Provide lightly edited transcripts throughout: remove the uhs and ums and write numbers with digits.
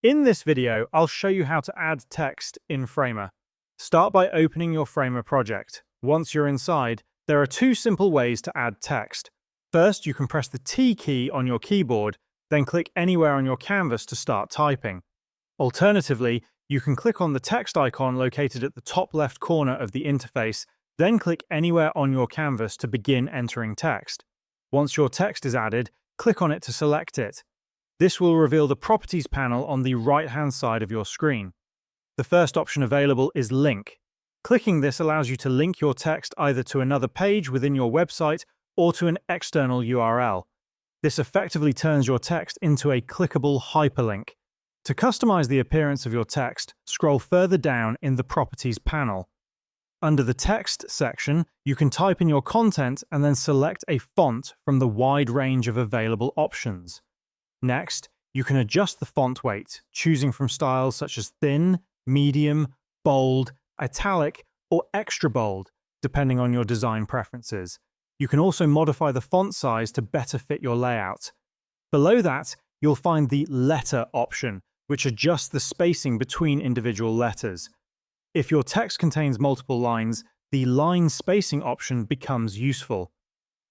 In this video, I'll show you how to add text in Framer. Start by opening your Framer project. Once you're inside, there are two simple ways to add text. First, you can press the T key on your keyboard, then click anywhere on your canvas to start typing. Alternatively, you can click on the text icon located at the top left corner of the interface, then click anywhere on your canvas to begin entering text. Once your text is added, click on it to select it. This will reveal the Properties panel on the right-hand side of your screen. The first option available is Link. Clicking this allows you to link your text either to another page within your website or to an external URL. This effectively turns your text into a clickable hyperlink. To customize the appearance of your text, scroll further down in the Properties panel. Under the Text section, you can type in your content and then select a font from the wide range of available options. Next, you can adjust the font weight, choosing from styles such as thin, medium, bold, italic, or extra bold, depending on your design preferences. You can also modify the font size to better fit your layout. Below that, you'll find the Letter option, which adjusts the spacing between individual letters. If your text contains multiple lines, the line spacing option becomes useful.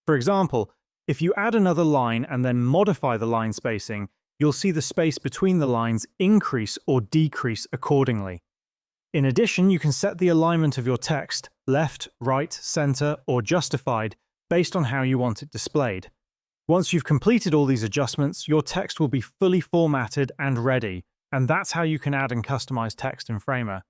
For example, if you add another line and then modify the line spacing, you'll see the space between the lines increase or decrease accordingly. In addition, you can set the alignment of your text, left, right, center, or justified, based on how you want it displayed. Once you've completed all these adjustments, your text will be fully formatted and ready, and that's how you can add and customize text in Framer.